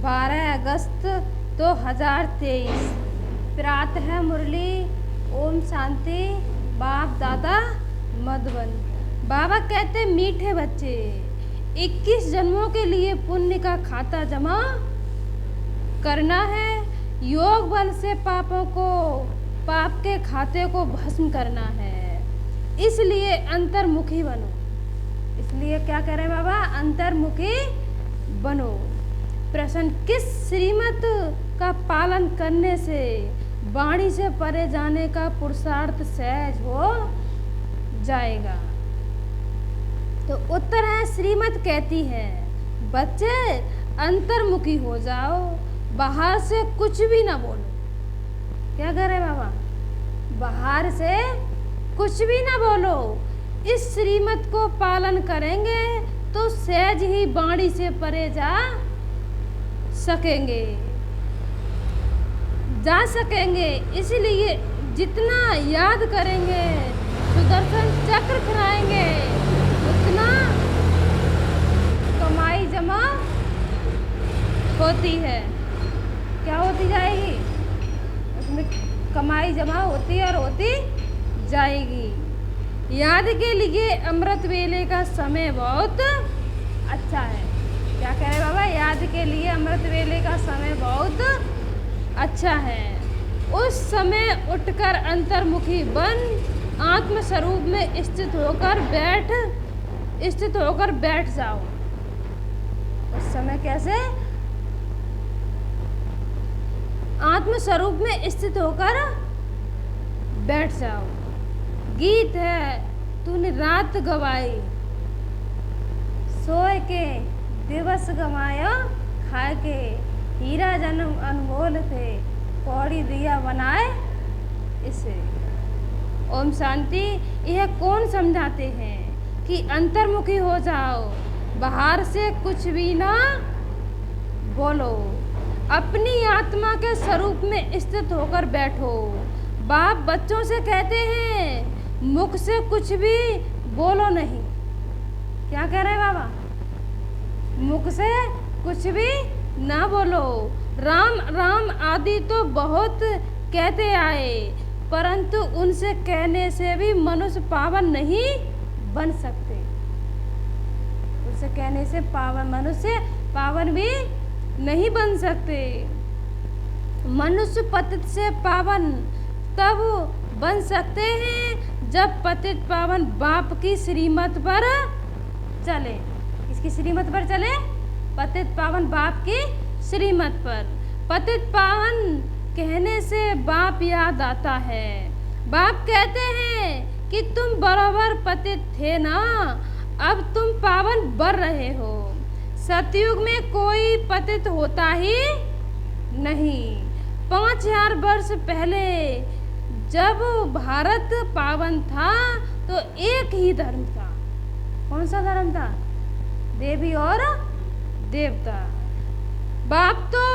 12 अगस्त 2023। प्रातः मुरली। ओम शांति। बाप दादा मधुबन। बाबा कहते मीठे बच्चे 21 जन्मों के लिए पुण्य का खाता जमा करना है। योग बल से पाप के खाते को भस्म करना है। इसलिए अंतर्मुखी बनो। इसलिए क्या कह रहे हैं बाबा? अंतर्मुखी बनो। प्रश्न, किस श्रीमत का पालन करने से वाणी से परे जाने का पुरुषार्थ सहज हो जाएगा? तो उत्तर है, श्रीमत कहती है बच्चे अंतर्मुखी हो जाओ, बाहर से कुछ भी ना बोलो। क्या कह रहे बाबा? बाहर से कुछ भी ना बोलो। इस श्रीमत को पालन करेंगे तो सहज ही वाणी से परे जा सकेंगे। इसलिए जितना याद करेंगे, सुदर्शन चक्र फिराएंगे, उतना कमाई जमा होती है। क्या होती जाएगी? उसमें कमाई जमा होती और होती जाएगी। याद के लिए अमृत वेले का समय बहुत अच्छा है। क्या कह रहे बाबा? याद के लिए अमृत वेले का समय बहुत अच्छा है। उस समय उठकर अंतर्मुखी बन आत्म स्वरूप में स्थित होकर बैठ जाओ। उस समय कैसे? आत्म स्वरूप में स्थित होकर बैठ जाओ। गीत है, तूने रात गवाई, सोए के दिवस गवाया, खाए के हीरा जन्म अनमोल थे, पौड़ी दिया बनाए इसे। ओम शांति। यह कौन समझाते हैं कि अंतर्मुखी हो जाओ, बाहर से कुछ भी ना बोलो, अपनी आत्मा के स्वरूप में स्थित होकर बैठो। बाप बच्चों से कहते हैं मुख से कुछ भी बोलो नहीं। क्या कह रहे बाबा? मुख से कुछ भी ना बोलो। राम राम आदि तो बहुत कहते आए, परंतु उनसे कहने से भी मनुष्य पावन नहीं बन सकते। उनसे कहने से मनुष्य पावन भी नहीं बन सकते। मनुष्य पतित से पावन तब बन सकते हैं जब पतित पावन बाप की श्रीमत पर चले। किसकी श्रीमत पर चले? पतित पावन बाप की श्रीमत पर। पतित पावन कहने से बाप याद आता है। बाप कहते हैं कि तुम बराबर पतित थे ना, अब तुम पावन बन रहे हो। सतयुग में कोई पतित होता ही नहीं। 5000 वर्ष पहले जब भारत पावन था तो एक ही धर्म था। कौन सा धर्म था? देवी और देवता। बाप तो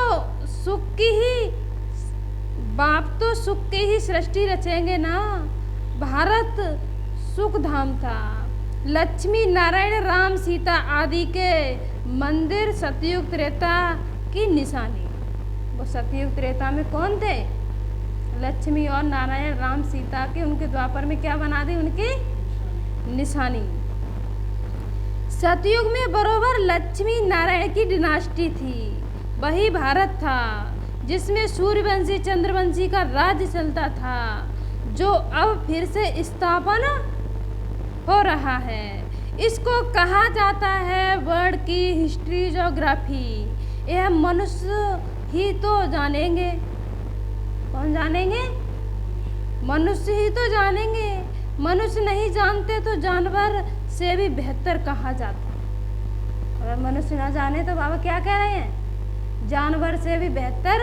सुख की ही सृष्टि रचेंगे ना। भारत सुख धाम था। लक्ष्मी नारायण राम सीता आदि के मंदिर सतयुग त्रेता की निशानी। वो सतयुग त्रेता में कौन थे? लक्ष्मी और नारायण राम सीता के, उनके द्वापर में क्या बना दी? उनकी निशानी। सतयुग में बरोबर लक्ष्मी नारायण की डिनास्टी थी। वही भारत था जिसमें सूर्यवंशी चंद्रवंशी का राज्य चलता था, जो अब फिर से स्थापन हो रहा है। इसको कहा जाता है वर्ल्ड की हिस्ट्री ज्योग्राफी। यह मनुष्य ही तो जानेंगे। कौन जानेंगे? मनुष्य ही तो जानेंगे। मनुष्य नहीं जानते तो जानवर से भी बेहतर कहा जाता। अगर मनुष्य ना जाने तो बाबा क्या कह रहे हैं? जानवर से भी बेहतर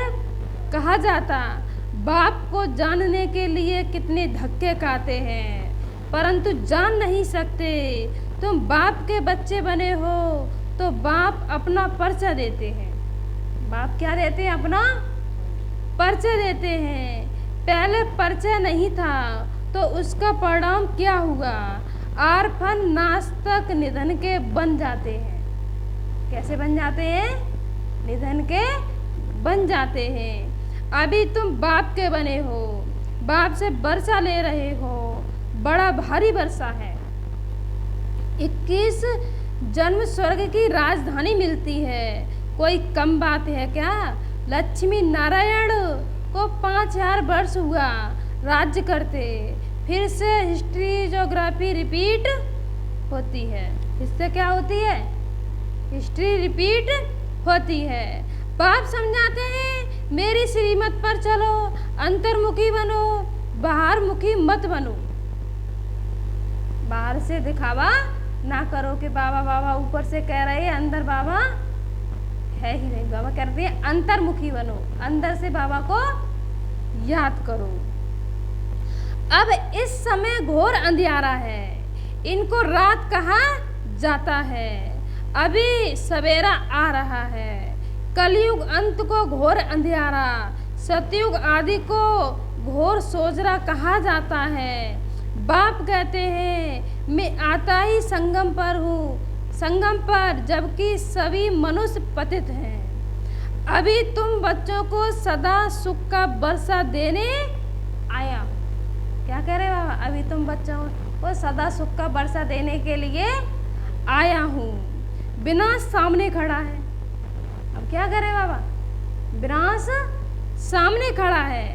कहा जाता। बाप को जानने के लिए कितने धक्के खाते हैं, परंतु जान नहीं सकते। तुम बाप के बच्चे बने हो तो बाप अपना परिचय देते हैं। बाप क्या देते हैं? अपना परिचय देते हैं। पहले परिचय नहीं था तो उसका परिणाम क्या हुआ? आरफन नास्तिक निधन के बन जाते हैं। कैसे बन जाते हैं? निधन के बन जाते हैं। अभी तुम बाप के बने हो, बाप से वर्षा ले रहे हो, बड़ा भारी वर्षा है। 21 जन्म स्वर्ग की राजधानी मिलती है, कोई कम बात है क्या? लक्ष्मी नारायण को 5000 वर्ष हुआ राज्य करते। फिर से हिस्ट्री ज्योग्राफी रिपीट होती है। इससे क्या होती है? हिस्ट्री रिपीट होती है। बाप समझाते हैं मेरी श्रीमत पर चलो, अंतर्मुखी बनो, बाहर मुखी मत बनो। बाहर से दिखावा ना करो कि बाबा बाबा ऊपर से कह रहे हैं, अंदर बाबा है ही नहीं। बाबा कहते हैं अंतर्मुखी बनो, अंदर से बाबा को याद करो। अब इस समय घोर अंधियारा है, इनको रात कहा जाता है, अभी सवेरा आ रहा है। कलयुग अंत को घोर अंधियारा, सतयुग आदि को घोर सोजरा कहा जाता है। बाप कहते हैं मैं आता ही संगम पर हूँ, संगम पर, जबकि सभी मनुष्य पतित हैं। अभी तुम बच्चों को सदा सुख का वर्षा देने आया। क्या कह रहे बाबा? अभी तुम बच्चों को सदा सुख का वर्षा देने के लिए आया हूँ। विनाश सामने खड़ा है। अब क्या करे बाबा? विनाश सामने खड़ा है,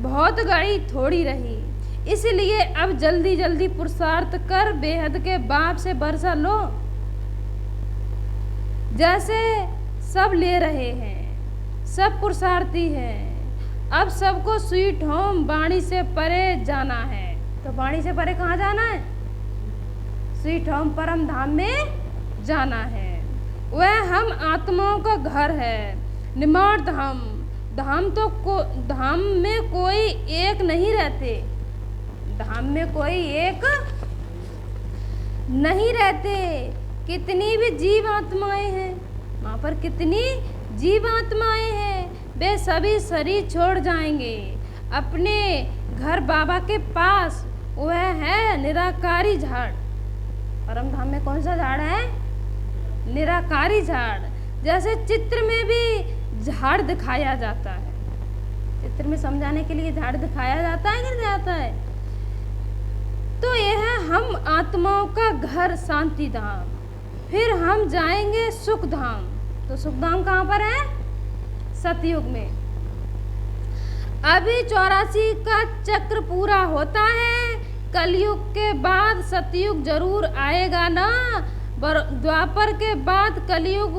बहुत घड़ी थोड़ी रही, इसलिए अब जल्दी जल्दी पुरुषार्थ कर बेहद के बाप से वर्षा लो, जैसे सब ले रहे हैं। सब पुरुषार्थी हैं। अब सबको स्वीट होम वाणी से परे जाना है। तो वाणी से परे कहाँ जाना है? स्वीट होम परम धाम में जाना है। वह हम आत्माओं का घर है, निमाड़ धाम। धाम में कोई एक नहीं रहते, धाम में कोई एक नहीं रहते। कितनी भी जीव आत्माएं हैं वहाँ पर, कितनी जीव आत्माएं हैं, वे सभी शरीर छोड़ जाएंगे अपने घर बाबा के पास। वह है निराकारी झाड़। परम धाम में कौन सा झाड़ है? निराकारी झाड़। जैसे चित्र में भी झाड़ दिखाया जाता है, चित्र में समझाने के लिए झाड़ दिखाया जाता है कि नहीं जाता है? तो यह हम आत्माओं का घर शांति धाम। फिर हम जाएंगे सुख धाम। तो सुख धाम कहाँ पर है? सतयुग में। अभी 84 का चक्र पूरा होता है, कलयुग के बाद सतयुग जरूर आएगा ना। द्वापर के बाद कलयुग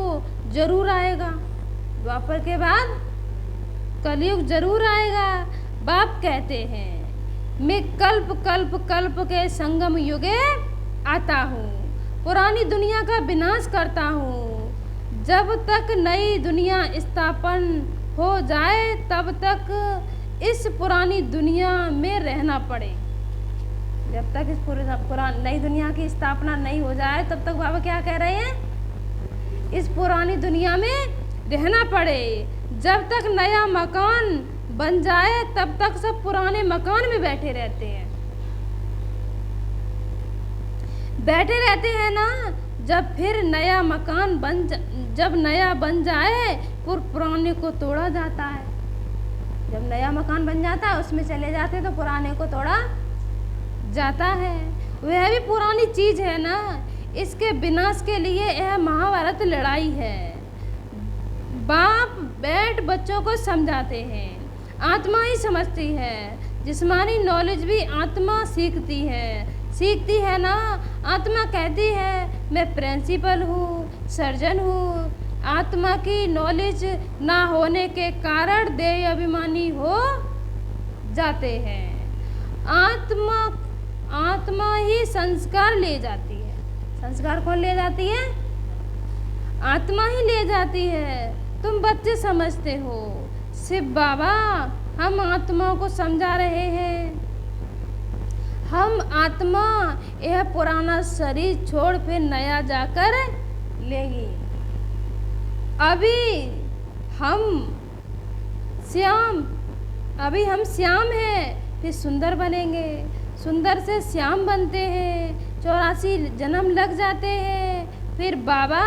जरूर आएगा, द्वापर के बाद कलयुग जरूर आएगा। बाप कहते हैं मैं कल्प कल्प कल्प के संगम युगे आता हूँ, पुरानी दुनिया का विनाश करता हूँ। जब तक नई दुनिया स्थापन हो जाए तब तक इस पुरानी दुनिया में रहना पड़े। जब तक इस नई दुनिया की स्थापना नहीं हो जाए तब तक बाबा क्या कह रहे हैं? इस पुरानी दुनिया में रहना पड़े। जब तक नया मकान बन जाए तब तक सब पुराने मकान में बैठे रहते हैं, बैठे रहते हैं ना। जब फिर नया मकान जब नया बन जाए पुराने को तोड़ा जाता है। जब नया मकान बन जाता है उसमें चले जाते तो पुराने को तोड़ा जाता है। वह भी पुरानी चीज है ना। इसके विनाश के लिए यह महाभारत लड़ाई है। बाप बैठ बच्चों को समझाते हैं, आत्मा ही समझती है। जिस्मानी नॉलेज भी आत्मा सीखती है ना। आत्मा कहती है मैं प्रिंसिपल हूँ, सर्जन हूँ। आत्मा की नॉलेज ना होने के कारण देह अभिमानी हो जाते हैं। आत्मा ही संस्कार ले जाती है। संस्कार कौन ले जाती है? आत्मा ही ले जाती है। तुम बच्चे समझते हो, शिव बाबा हम आत्माओं को समझा रहे हैं। हम आत्मा यह पुराना शरीर छोड़ फिर नया जाकर लेगी। अभी हम श्याम हैं, फिर सुंदर बनेंगे, सुंदर से श्याम बनते हैं। 84 जन्म लग जाते हैं, फिर बाबा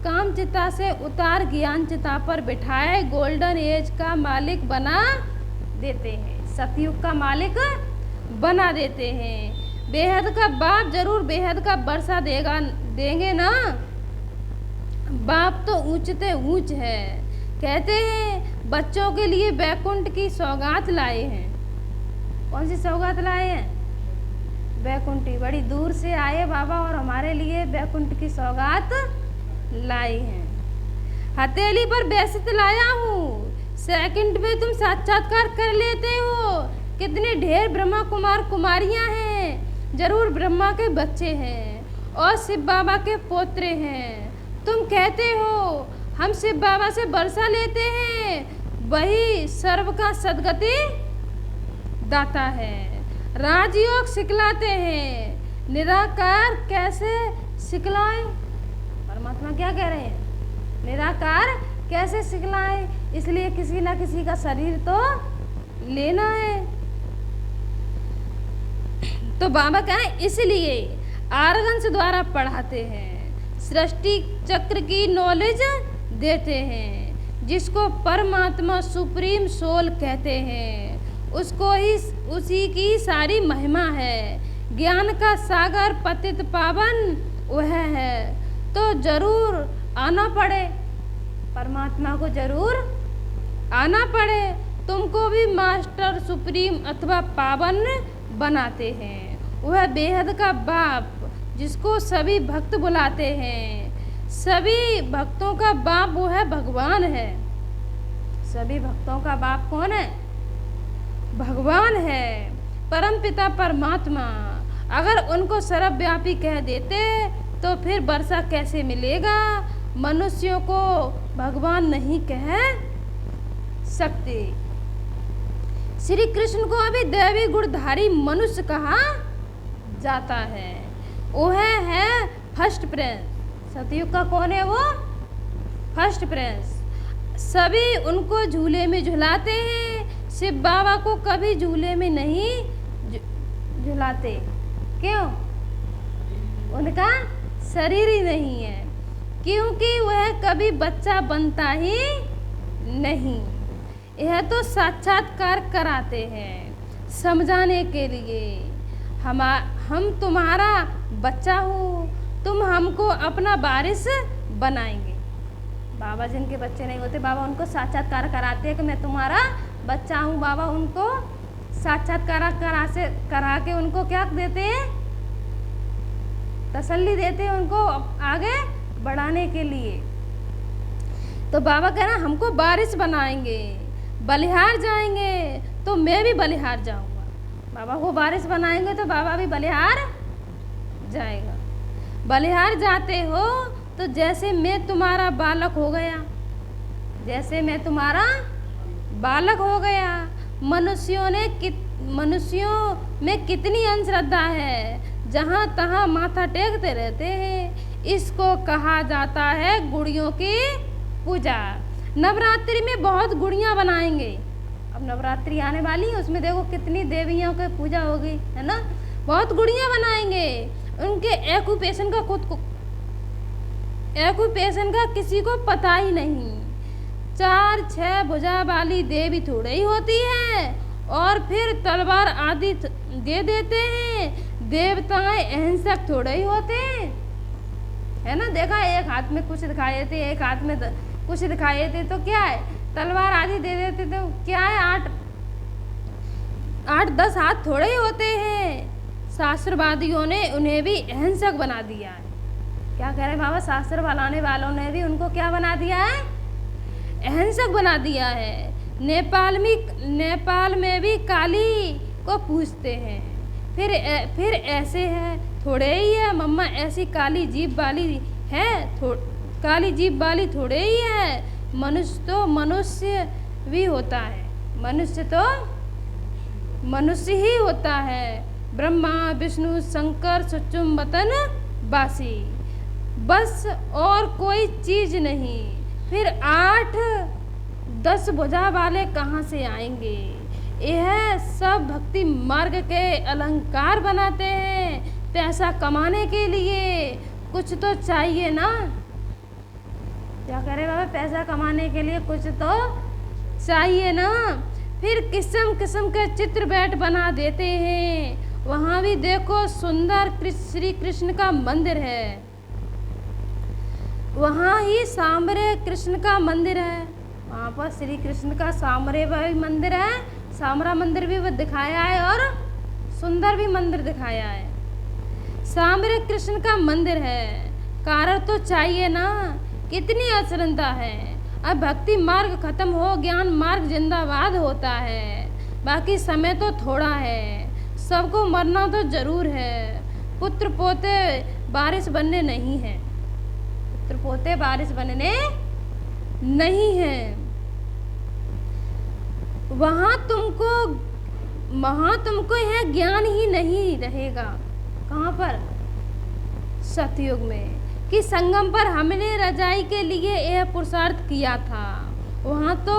काम चिता से उतार ज्ञान चिता पर बिठाए गोल्डन एज का मालिक बना देते हैं, सतयुग का मालिक बना देते हैं। बेहद का बाप जरूर बेहद का वर्षा देंगे ना। बाप तो ऊंचते ऊंच है। कहते हैं बच्चों के लिए बैकुंठ की सौगात लाए हैं। कौन सी सौगात लाए हैं? बैकुंठी। बड़ी दूर से आए बाबा और हमारे लिए बैकुंठ की सौगात लाई हैं। हथेली पर बैसित लाया हूँ, सेकंड में तुम साक्षात्कार कर लेते हो। कितने ढेर ब्रह्मा कुमार कुमारियां हैं, जरूर ब्रह्मा के बच्चे हैं और शिव बाबा के पोत्रे हैं। तुम कहते हो हम शिव बाबा से वर्षा लेते हैं, वही सर्व का सदगति दाता है। राजयोग सिखलाते हैं, निराकार कैसे सिखलाएं? परमात्मा क्या कह रहे हैं? निराकार कैसे सिखलाएं? इसलिए किसी ना किसी का शरीर तो लेना है। तो बाबा क्या है, इसलिए आर्गन्स द्वारा पढ़ाते हैं, सृष्टि चक्र की नॉलेज देते हैं। जिसको परमात्मा सुप्रीम सोल कहते हैं, उसको ही उसी की सारी महिमा है। ज्ञान का सागर पतित पावन वह है। तो जरूर आना पड़े, परमात्मा को जरूर आना पड़े। तुमको भी मास्टर सुप्रीम अथवा पावन बनाते हैं। वह बेहद का बाप जिसको सभी भक्त बुलाते हैं। सभी भक्तों का बाप वो है भगवान है। सभी भक्तों का बाप कौन है? भगवान है, परम पिता परमात्मा। अगर उनको सर्वव्यापी कह देते तो फिर वर्षा कैसे मिलेगा? मनुष्यों को भगवान नहीं कह सकते। श्री कृष्ण को अभी दैवी गुणधारी मनुष्य कहा जाता है। वह है फर्स्ट प्रिंस। सतयुग का कौन है वो? First Prince. सभी उनको झूले में झुलाते हैं, शिव बाबा को कभी झूले में नहीं झुलाते। क्यों? उनका शरीर ही नहीं है, क्योंकि वह कभी बच्चा बनता ही नहीं। यह तो साक्षात्कार कराते हैं समझाने के लिए। हम तुम्हारा बच्चा हूँ, तुम हमको अपना वारिस बनाएंगे। बाबा जिनके बच्चे नहीं होते, बाबा उनको साक्षात्कार कराते हैं कि मैं तुम्हारा बच्चा हूँ। बाबा उनको साक्षात्कार करा के उनको क्या देते हैं? तसल्ली देते हैं उनको आगे बढ़ाने के लिए। तो बाबा कह रहा हमको वारिस बनाएंगे, बलिहार जाएंगे तो मैं भी बलिहार जाऊंगा। बाबा को वारिस बनाएंगे तो बाबा भी बलिहार जाएगा। बलिहार जाते हो तो जैसे मैं तुम्हारा बालक हो गया, जैसे मैं तुम्हारा बालक हो गया। मनुष्यों में कितनी अंधश्रद्धा है, जहाँ तहाँ माथा टेकते रहते हैं। इसको कहा जाता है गुड़ियों की पूजा। नवरात्रि में बहुत गुड़ियाँ बनाएंगे। अब नवरात्रि आने वाली है, उसमें देखो कितनी देवियों की पूजा होगी, है ना। बहुत गुड़ियाँ बनाएंगे। उनके एक्यूपेशन का किसी को पता ही नहीं। 4-6 भुजा वाली देवी थोड़ी ही होती है और फिर तलवार आदि दे देते हैं। देवताएं अहिंसक थोड़े ही होते हैं, है ना। देखा, एक हाथ में कुछ दिखाई देते, एक हाथ में कुछ दिखाई देते तो क्या है, तलवार आदि दे देते तो क्या है, 8-10 हाथ थोड़े ही होते हैं। शास्त्रवादियों ने उन्हें भी अहिंसक बना दिया है। क्या कह रहे बाबा? शास्त्र बनाने वालों ने भी उनको क्या बना दिया है? अहिंसक बना दिया है। नेपाल में भी काली को पूजते हैं। फिर ऐसे है थोड़े ही है मम्मा, ऐसी काली जीभ वाली है, काली जीभ वाली थोड़े ही है। मनुष्य तो मनुष्य भी होता है, मनुष्य तो मनुष्य ही होता है। ब्रह्मा विष्णु शंकर सचुम वतन बासी, बस और कोई चीज नहीं। फिर 8-10 भुजा वाले कहाँ से आएंगे? यह सब भक्ति मार्ग के अलंकार बनाते हैं। पैसा कमाने के लिए कुछ तो चाहिए ना, क्या कह रहे बाबा, पैसा कमाने के लिए कुछ तो चाहिए ना। फिर किस्म किस्म के चित्र बैठ बना देते हैं। वहाँ भी देखो सुंदर श्री कृष्ण का मंदिर है, वहाँ ही सामरे कृष्ण का मंदिर है। वहाँ पर श्री कृष्ण का सामरे भी मंदिर है, सामरा मंदिर भी वो दिखाया है और सुंदर भी मंदिर दिखाया है। सामरे कृष्ण का मंदिर है, कारण तो चाहिए ना। कितनी अश्रद्धा है। अब भक्ति मार्ग खत्म हो, ज्ञान मार्ग जिंदाबाद होता है। बाकी समय तो थोड़ा है, सबको मरना तो जरूर है। पुत्र पोते बारिश बनने नहीं है, पुत्र पोते बारिश बनने नहीं है। वहाँ तुमको यह ज्ञान ही नहीं रहेगा। कहाँ पर? सतयुग में, कि संगम पर हमने रजाई के लिए यह पुरुषार्थ किया था। वहाँ तो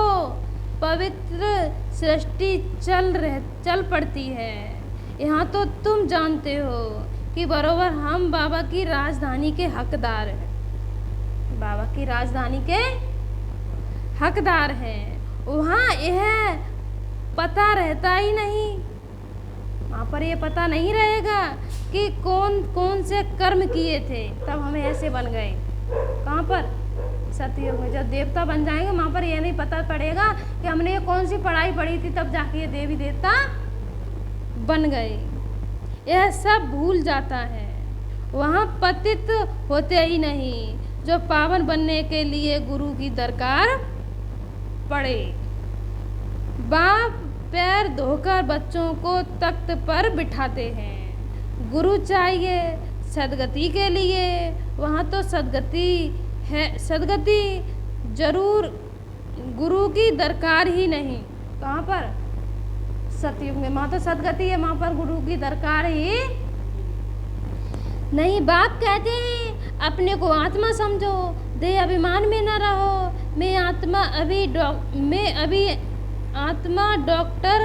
पवित्र सृष्टि चल पड़ती है। यहाँ तो तुम जानते हो कि बरोबर हम बाबा की राजधानी के हकदार हैं, बाबा की राजधानी के हकदार हैं। वहाँ यह पता रहता ही नहीं, वहाँ पर ये पता नहीं रहेगा कि कौन कौन से कर्म किए थे तब हमें ऐसे बन गए। कहाँ पर? सतयुग में। जब देवता बन जाएंगे वहाँ पर ये नहीं पता पड़ेगा कि हमने ये कौन सी पढ़ाई पढ़ी थी तब जाके ये देवी देवता बन गए। यह सब भूल जाता है। वहाँ पतित होते ही नहीं, जो पावन बनने के लिए गुरु की दरकार पड़े। बाप पैर धोकर बच्चों को तख्त पर बिठाते हैं। गुरु चाहिए सदगति के लिए, वहाँ तो सदगति है, सदगति जरूर, गुरु की दरकार ही नहीं। कहाँ पर? सतयुग में। वहाँ तो सदगति है, वहाँ पर गुरु की दरकार ही नहीं। बाप कहते हैं अपने को आत्मा समझो, देह अभिमान में न रहो। मैं अभी आत्मा डॉक्टर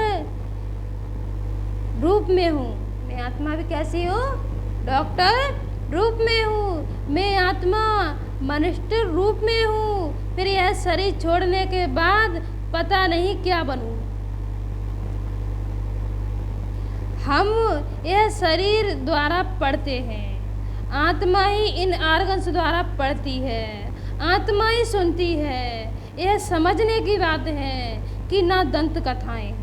रूप में हूँ। मैं आत्मा भी कैसी हूँ? डॉक्टर रूप में हूँ। मैं आत्मा मनुष्य रूप में हूँ। फिर यह शरीर छोड़ने के बाद पता नहीं क्या बनूँ। हम यह शरीर द्वारा पढ़ते हैं, आत्मा ही इन आर्गन्स द्वारा पढ़ती है, आत्मा ही सुनती है। यह समझने की बात है कि ना दंत कथाएं,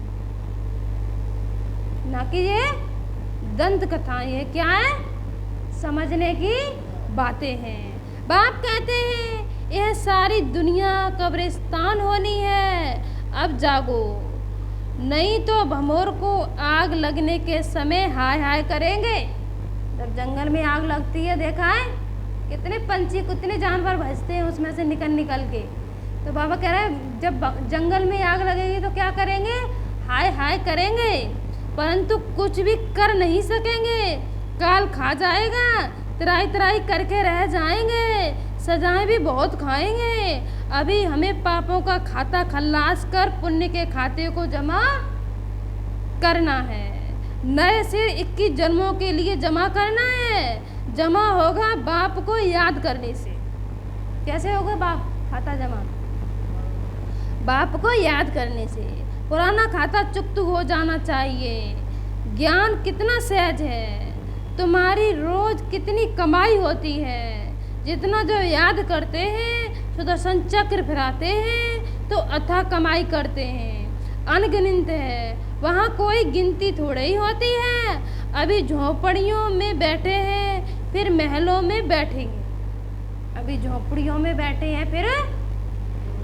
ना कि ये दंत कथाएं है, क्या है? समझने की बातें हैं। बाप कहते हैं यह सारी दुनिया कब्रिस्तान होनी है, अब जागो, नहीं तो भमोर को आग लगने के समय हाय हाय करेंगे। जब जंगल में आग लगती है, देखा है कितने पंछी कितने जानवर भजते हैं उसमें से निकल के। तो बाबा कह रहे हैं जब जंगल में आग लगेगी तो क्या करेंगे? हाय हाय करेंगे, परंतु कुछ भी कर नहीं सकेंगे। काल खा जाएगा, तराई तराई करके रह जाएंगे, सजाएं भी बहुत खाएंगे। अभी हमें पापों का खाता खल्लास कर पुण्य के खाते को जमा करना है। नए सिर 21 जन्मों के लिए जमा करना है। जमा होगा बाप को याद करने से। कैसे होगा बाप खाता जमा? बाप को याद करने से। पुराना खाता चुकता हो जाना चाहिए। ज्ञान कितना सहज है, तुम्हारी रोज कितनी कमाई होती है। जितना जो याद करते हैं, सुदर्शन चक्र फिराते हैं तो अथाह कमाई करते हैं, अनगिनत है। वहाँ कोई गिनती थोड़ी ही होती है। अभी झोपड़ियों में बैठे हैं, फिर महलों में बैठेंगे। अभी झोपड़ियों में बैठे हैं, फिर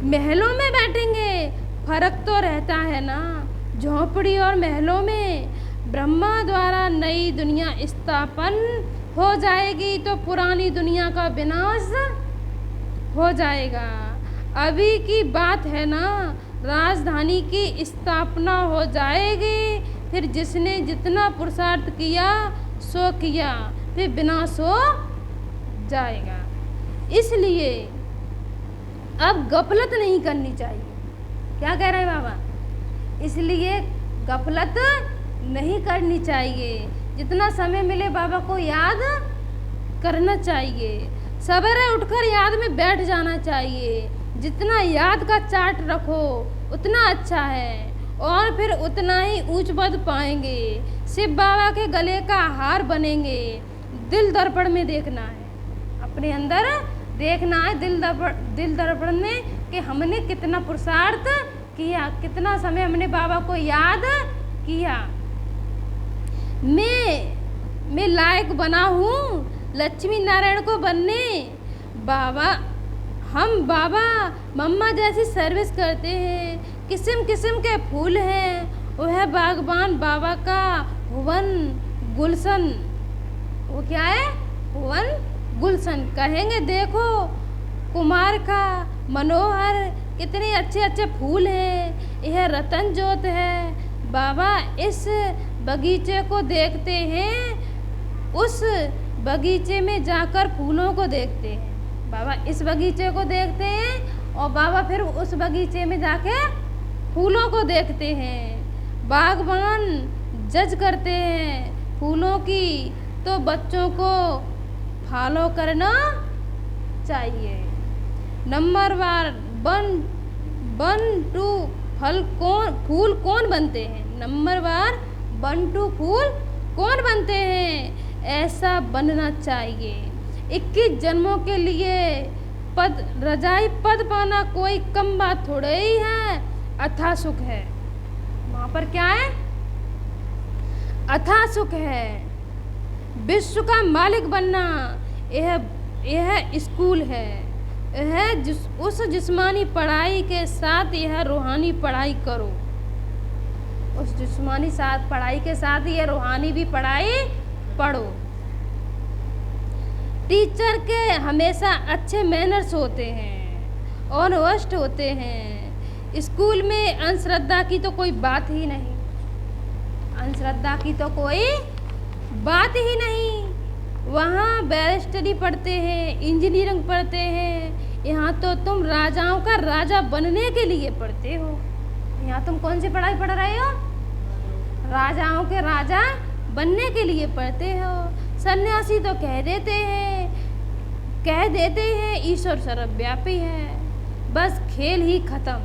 महलों में बैठेंगे। फर्क तो रहता है ना झोपड़ी और महलों में। ब्रह्मा द्वारा नई दुनिया स्थापन हो जाएगी तो पुरानी दुनिया का विनाश हो जाएगा। अभी की बात है ना, राजधानी की स्थापना हो जाएगी। फिर जिसने जितना पुरुषार्थ किया सो किया, फिर विनाश हो जाएगा। इसलिए अब गफलत नहीं करनी चाहिए। क्या कह रहे हैं बाबा? इसलिए गफलत नहीं करनी चाहिए। जितना समय मिले बाबा को याद करना चाहिए। सवेरे उठकर याद में बैठ जाना चाहिए। जितना याद का चार्ट रखो उतना अच्छा है और फिर उतना ही ऊंच पद पाएंगे। शिव बाबा के गले का हार बनेंगे। दिल दर्पण में देखना है, अपने अंदर देखना है दिल दर्पण में कि हमने कितना पुरुषार्थ किया, कितना समय हमने बाबा को याद किया। मैं लायक बना हूँ लक्ष्मी नारायण को बनने। हम बाबा मम्मा जैसी सर्विस करते हैं। किस्म किस्म के फूल हैं, वह बागबान बाबा का भुवन गुलशन। वो क्या है? भुवन गुलशन। कहेंगे देखो कुमार का मनोहर कितने अच्छे अच्छे फूल हैं, यह रतन जोत है। बाबा इस बगीचे को देखते हैं, उस बगीचे में जाकर फूलों को देखते हैं। बाबा इस बगीचे को देखते हैं और बाबा फिर उस बगीचे में जाके फूलों को देखते हैं। बागबान जज करते हैं फूलों की, तो बच्चों को फॉलो करना चाहिए। नंबर 1 टू फूल कौन बनते हैं? नंबर 1 टू फूल कौन बनते हैं? ऐसा बनना चाहिए। 21 जन्मों के लिए रजाई पद पाना कोई कम बात थोड़े ही है, अथाह सुख है। वहाँ पर क्या है? अथाह सुख है। विश्व का मालिक बनना यह स्कूल है। उस जिस्मानी पढ़ाई के साथ यह रूहानी पढ़ाई करो। उस जिस्मानी पढ़ाई के साथ यह रूहानी भी पढ़ाई पढ़ो। टीचर के हमेशा अच्छे मैनर्स होते हैं, ऑनेस्ट होते हैं। स्कूल में अंधश्रद्धा की तो कोई बात ही नहीं, अंधश्रद्धा की तो कोई बात ही नहीं। वहाँ बैरिस्टरी पढ़ते हैं, इंजीनियरिंग पढ़ते हैं। यहाँ तो तुम राजाओं का राजा बनने के लिए पढ़ते हो। यहाँ तुम कौन सी पढ़ाई पढ़ रहे हो? राजाओं के राजा बनने के लिए पढ़ते हो। सन्यासी तो कह देते हैं ईश्वर सर्वव्यापी है, बस खेल ही खत्म।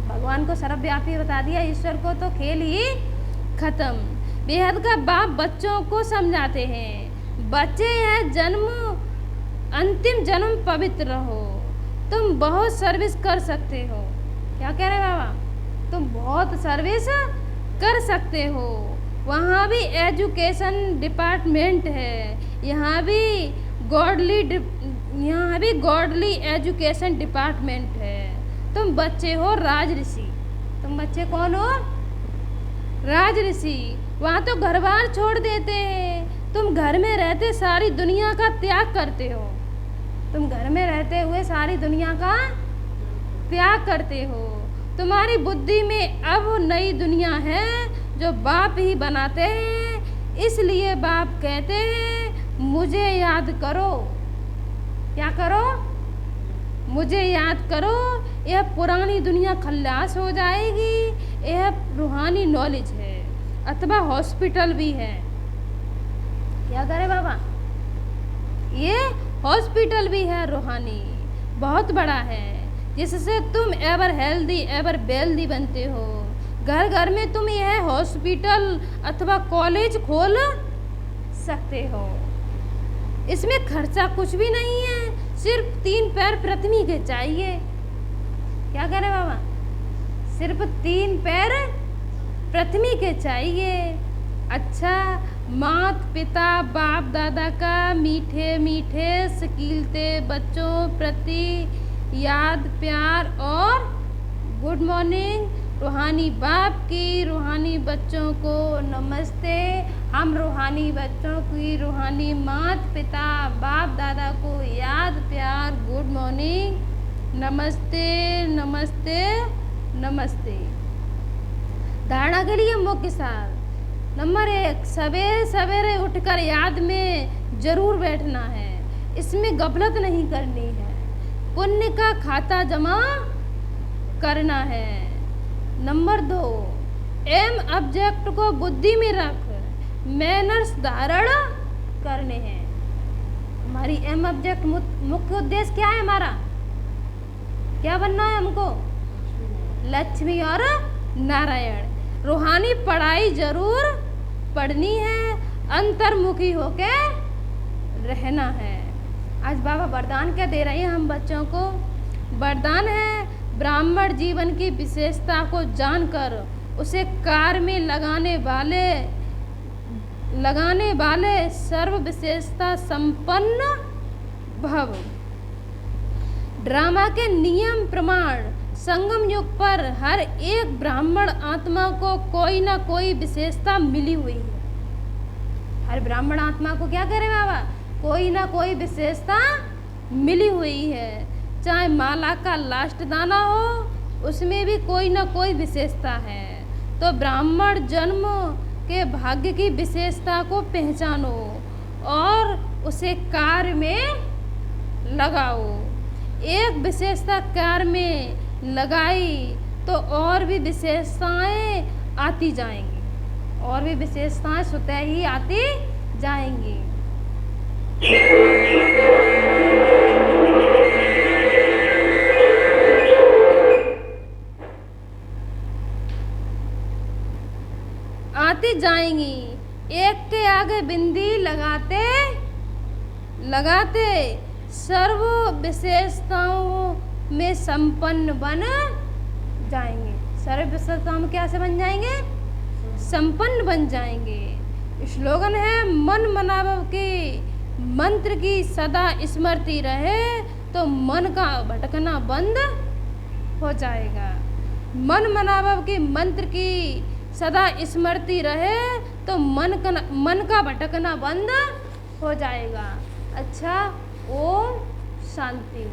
भगवान को सर्वव्यापी बता दिया, ईश्वर को तो खेल ही खत्म। बेहद का बाप बच्चों को समझाते हैं, बच्चे यह अंतिम जन्म पवित्र हो। तुम बहुत सर्विस कर सकते हो। क्या कह रहे बाबा? तुम बहुत सर्विस कर सकते हो। वहाँ भी एजुकेशन डिपार्टमेंट है, यहाँ भी गॉडली एजुकेशन डिपार्टमेंट है। तुम बच्चे हो राज ऋषि। तुम बच्चे कौन हो? राज ऋषि। वहाँ तो घर बार छोड़ देते हैं, तुम घर में रहते सारी दुनिया का त्याग करते हो। तुम घर में रहते हुए सारी दुनिया का त्याग करते हो। तुम्हारी बुद्धि में अब नई दुनिया है जो बाप ही बनाते हैं। इसलिए बाप कहते हैं मुझे याद करो। क्या करो? मुझे याद करो। यह पुरानी दुनिया खल्लास हो जाएगी। यह रूहानी नॉलेज है अथवा हॉस्पिटल भी है। क्या करे बाबा? ये हॉस्पिटल भी है रूहानी, बहुत बड़ा है, जिससे तुम एवर हेल्दी एवर वेल्दी बनते हो। घर घर में तुम यह हॉस्पिटल अथवा कॉलेज खोल सकते हो। इसमें खर्चा कुछ भी नहीं है, सिर्फ 3 पैर पृथ्वी के चाहिए। क्या कह रहे बाबा? सिर्फ 3 पैर पृथ्वी के चाहिए। अच्छा, मात पिता बाप दादा का मीठे मीठे शकीलते बच्चों प्रति याद प्यार और गुड मॉर्निंग। रूहानी बाप की रूहानी बच्चों को नमस्ते। हम रूहानी बच्चों की रूहानी मात पिता बाप दादा को याद प्यार गुड मॉर्निंग, नमस्ते नमस्ते नमस्ते। धारणा के लिए मुख्य सार। नंबर 1, सवेरे सवेरे उठकर याद में जरूर बैठना है। इसमें गफलत नहीं करनी है। पुण्य का खाता जमा करना है। नंबर 2, एम ऑब्जेक्ट को बुद्धि में रख मैनर्स धारण करने हैं। हमारी एम ऑब्जेक्ट मुख्य उद्देश्य क्या है हमारा? क्या बनना है हमको? लक्ष्मी और नारायण। रूहानी पढ़ाई जरूर पढ़नी है, अंतर्मुखी होके रहना है। आज बाबा वरदान क्या दे रहे हैं हम बच्चों को? वरदान है ब्राह्मण जीवन की विशेषता को जानकर उसे कार्य में लगाने वाले सर्व विशेषता संपन्न भव। ड्रामा के नियम प्रमाण संगम युग पर हर एक ब्राह्मण आत्मा को कोई ना कोई विशेषता मिली हुई है। हर ब्राह्मण आत्मा को क्या करे बाबा? कोई ना कोई विशेषता मिली हुई है। चाहे माला का लास्ट दाना हो, उसमें भी कोई ना कोई विशेषता है। तो ब्राह्मण जन्म के भाग्य की विशेषता को पहचानो और उसे कार्य में लगाओ। एक विशेषता कार्य में लगाई तो और भी विशेषताएं आती जाएंगी, और भी विशेषताएं स्वतः ही आती जाएंगी। आती जाएंगी। एक के आगे बिंदी लगाते लगाते सर्व विशेषताओं में संपन्न बन जाएंगे। सर्व विशेषताओं में क्या से बन जाएंगे? संपन्न बन जाएंगे। स्लोगन है मन मनावव के मंत्र की सदा स्मृति रहे तो मन का भटकना बंद हो जाएगा। मन मनावव के मंत्र की सदा स्मृति रहे तो मन का भटकना बंद हो जाएगा। अच्छा, ओम शांति।